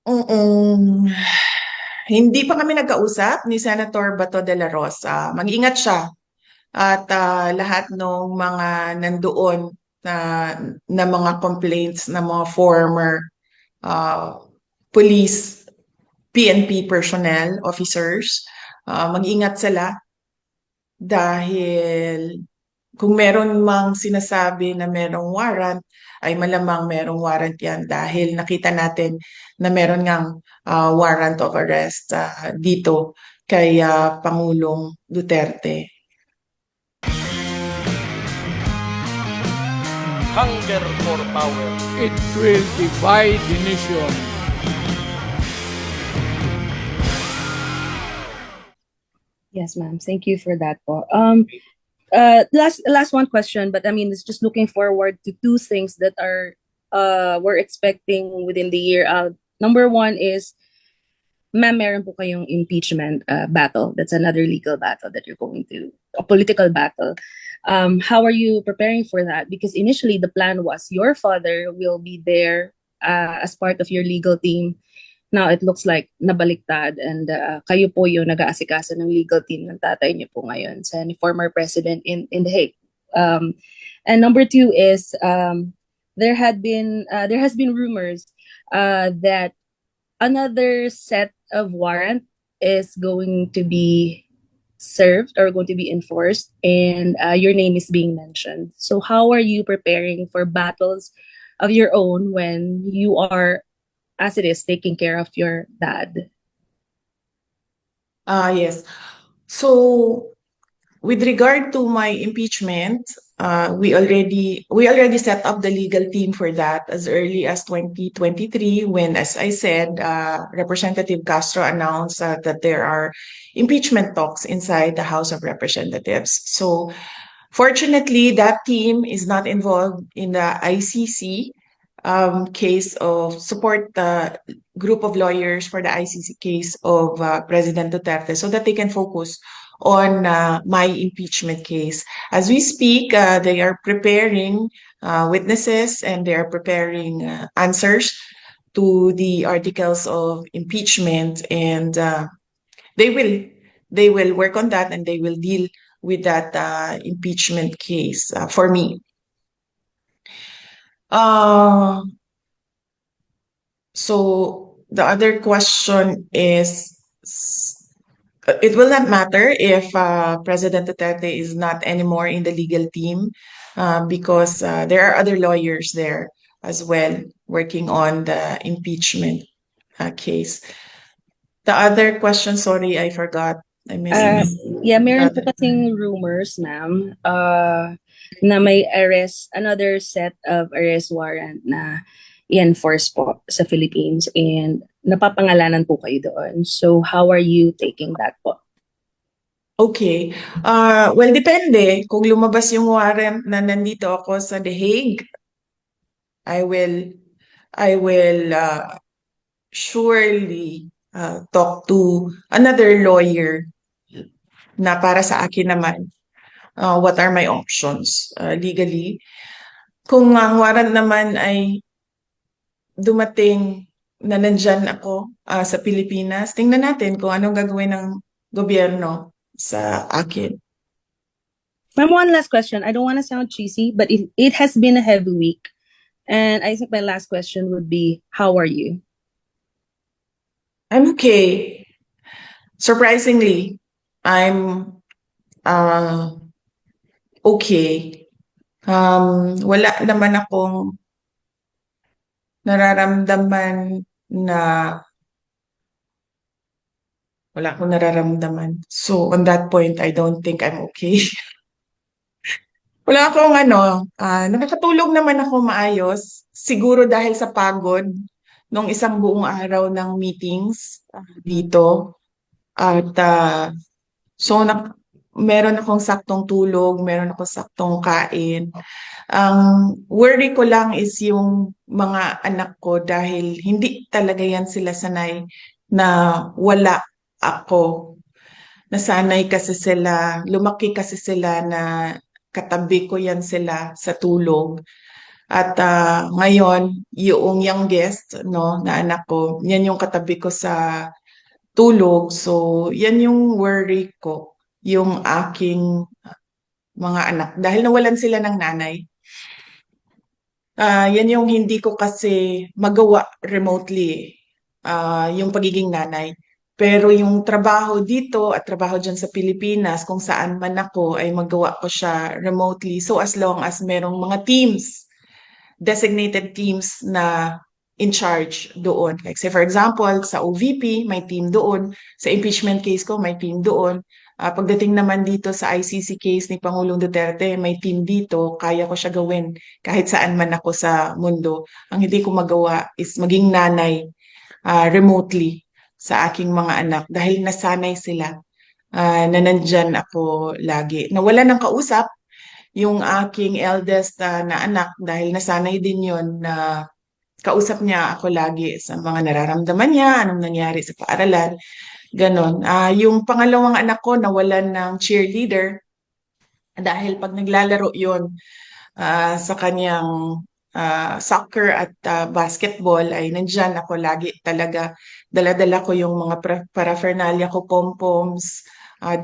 Mm, hindi pa kami nagkausap ni Senator Bato de la Rosa. Mag-ingat siya at lahat ng mga nandoon na, na mga complaints ng mga former uh, police, PNP personnel, officers. Mag-ingat sila dahil kung meron mang sinasabi na merong warrant, ay malamang merong warrant yan dahil nakita natin na meron ngang warrant of arrest dito kay Pangulong Duterte. Hunger for power. It will divide the nation. Yes, ma'am. Thank you for that po. Last one question, but I mean, it's just looking forward to two things that are we're expecting within the year. Number one is, ma'am, meron po kayong impeachment battle. That's another legal battle that you're going to, a political battle. How are you preparing for that? Because initially the plan was your father will be there as part of your legal team. Now it looks like nabaliktad, and kayo po yung nag-aasikaso ng legal team ng tatay niyo po ngayon, sa former president in The Hague. And number two is, there has been rumors that another set of warrant is going to be served or going to be enforced, and your name is being mentioned. So how are you preparing for battles of your own when you are, as it is, taking care of your dad? Yes. So with regard to my impeachment, we already set up the legal team for that as early as 2023 when, as I said, Representative Castro announced that there are impeachment talks inside the House of Representatives. So fortunately, that team is not involved in the ICC case of support the group of lawyers for the ICC case of President Duterte so that they can focus on my impeachment case. As we speak, they are preparing witnesses and they are preparing answers to the articles of impeachment, and they will work on that and they will deal with that impeachment case for me. So the other question is, it will not matter if President Duterte is not anymore in the legal team because there are other lawyers there as well working on the impeachment case. The other question, sorry, I forgot. I missed. Yeah, meron po kasing rumors, ma'am, na may another set of arrest warrant na i-enforce po sa Philippines, and napapangalanan po kayo doon. So how are you taking that po? Okay. Well, depende. Kung lumabas yung warrant na nandito ako sa The Hague, I will surely talk to another lawyer na para sa akin naman what are my options legally. Kung ang warrant naman ay dumating na nandyan ako sa Pilipinas, tingnan natin kung anong gagawin ng gobyerno sa akin. Ma'am, one last question. I don't want to sound cheesy, but it has been a heavy week. And I think my last question would be, how are you? I'm okay. Surprisingly, I'm okay. Wala naman akong nararamdaman na wala akong nararamdaman. So on that point, I don't think I'm okay. Wala akong nakakatulog naman ako maayos. Siguro dahil sa pagod nung isang buong araw ng meetings dito. At so meron akong saktong tulog, meron akong saktong kain. Ang worry ko lang is yung mga anak ko dahil hindi talaga yan sila sanay na wala ako. Nasanay kasi sila, lumaki kasi sila na katabi ko yan sila sa tulog. At ngayon, yung youngest, no, na anak ko, yan yung katabi ko sa tulog. So, yan yung worry ko, yung aking mga anak. Dahil nawalan sila ng nanay, yan yung hindi ko kasi magawa remotely, yung pagiging nanay. Pero yung trabaho dito at trabaho dyan sa Pilipinas, kung saan man ako, ay magawa ko siya remotely. So as long as merong mga teams, designated teams na in charge doon. Like say for example, sa OVP, may team doon. Sa impeachment case ko, may team doon. Pagdating naman dito sa ICC case ni Pangulong Duterte, may team dito, kaya ko siya gawin kahit saan man ako sa mundo. Ang hindi ko magawa is maging nanay remotely sa aking mga anak dahil nasanay sila na nandyan ako lagi. Nawala ng kausap yung aking eldest na anak dahil nasanay din yon na kausap niya ako lagi sa mga nararamdaman niya, anong nangyari sa paaralan, ganon. Yung pangalawang anak ko nawalan ng cheerleader dahil pag naglalaro yon sa kanyang soccer at basketball ay nandyan ako lagi talaga. Dala-dala ko yung mga paraphernalia ko, pom-poms,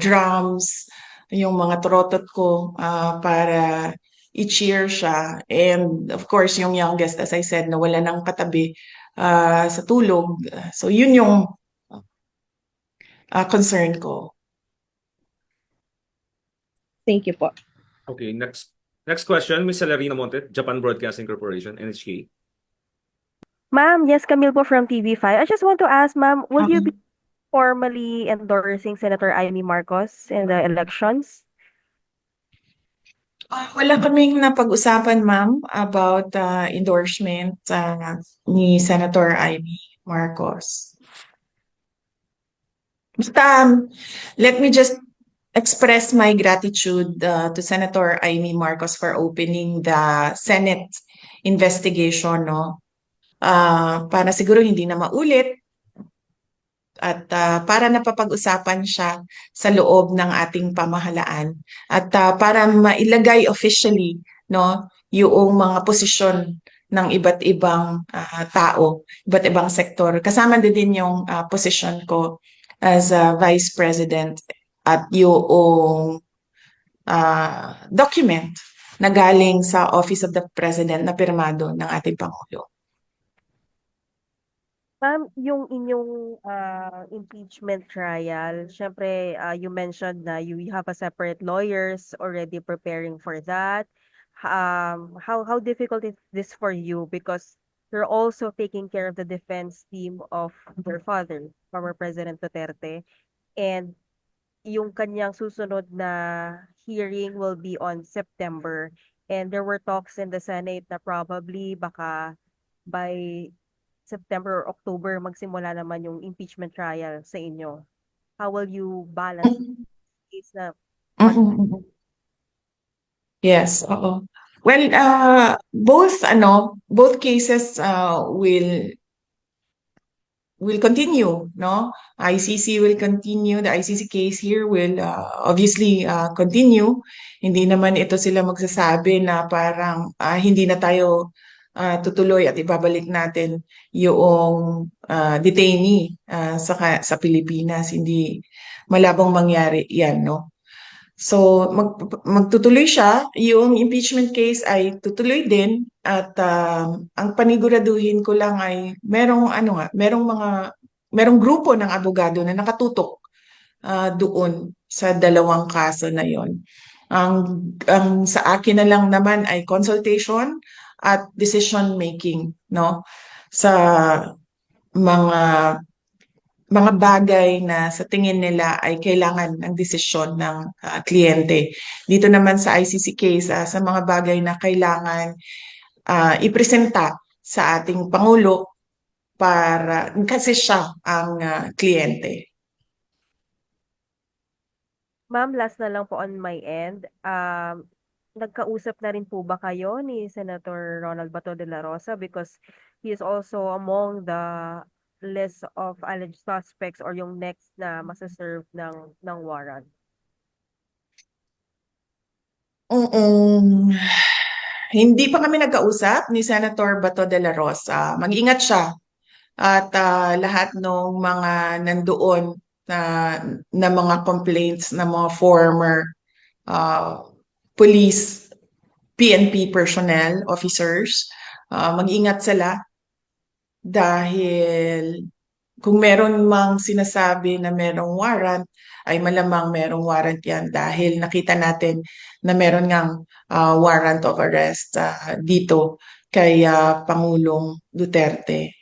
drums, yung mga trotot ko para i-cheer siya. And of course, yung youngest, as I said, nawala ng katabi sa tulog. So yun yung concern ko. Thank you po. Okay, next question, Ms. Celerina Monte, Japan Broadcasting Corporation, NHK. Ma'am, yes, Camille po from TV5. I just want to ask, ma'am, will you be formally endorsing Senator Amy Marcos in the elections? Wala kaming napag-usapan, ma'am, about endorsement ni Senator Amy Marcos. Basta, let me just express my gratitude to Senator Amy Marcos for opening the Senate investigation, no? Para siguro hindi na maulit at para napapag-usapan siya sa loob ng ating pamahalaan at para mailagay officially, no, yung mga posisyon ng iba't ibang tao, iba't ibang sektor. Kasama din yung posisyon ko as Vice President at yung document na galing sa Office of the President na pirmado ng ating Pangulo. Ma'am, yung inyong impeachment trial, syempre you mentioned na you have a separate lawyers already preparing for that. How difficult is this for you because you're also taking care of the defense team of your father, former President Duterte, and yung kanyang susunod na hearing will be on September. And there were talks in the Senate na probably baka by September or October magsimula naman yung impeachment trial sa inyo. How will you balance this na Yes, oo. Well, both cases will continue, no? ICC will continue. The ICC case here will obviously continue. Hindi naman ito sila magsasabi na parang hindi na tayo tutuloy at ibabalik natin yung detainee sa Pilipinas. Hindi malabong mangyari yan, no? So magtutuloy siya, yung impeachment case ay tutuloy din at ang paniguraduhin ko lang ay merong grupo ng abogado na nakatutok doon sa dalawang kaso na yon. Ang sa akin na lang naman ay consultation at decision making, no, sa mga bagay na sa tingin nila ay kailangan ng desisyon ng kliyente. Dito naman sa ICC case, sa mga bagay na kailangan ipresenta sa ating Pangulo para kasi siya ang kliyente. Ma'am, last na lang po on my end. Nagkausap na rin po ba kayo ni Senator Ronald Bato de la Rosa because he is also among the list of alleged suspects or yung next na masaserve ng warrant? hindi pa kami nagkausap ni Senator Bato de la Rosa. Mag-ingat siya at lahat ng mga nandoon na, na mga complaints ng mga former police, PNP personnel, officers, mag-ingat sila dahil kung meron mang sinasabi na merong warrant, ay malamang merong warrant yan dahil nakita natin na meron ngang warrant of arrest dito kay Pangulong Duterte.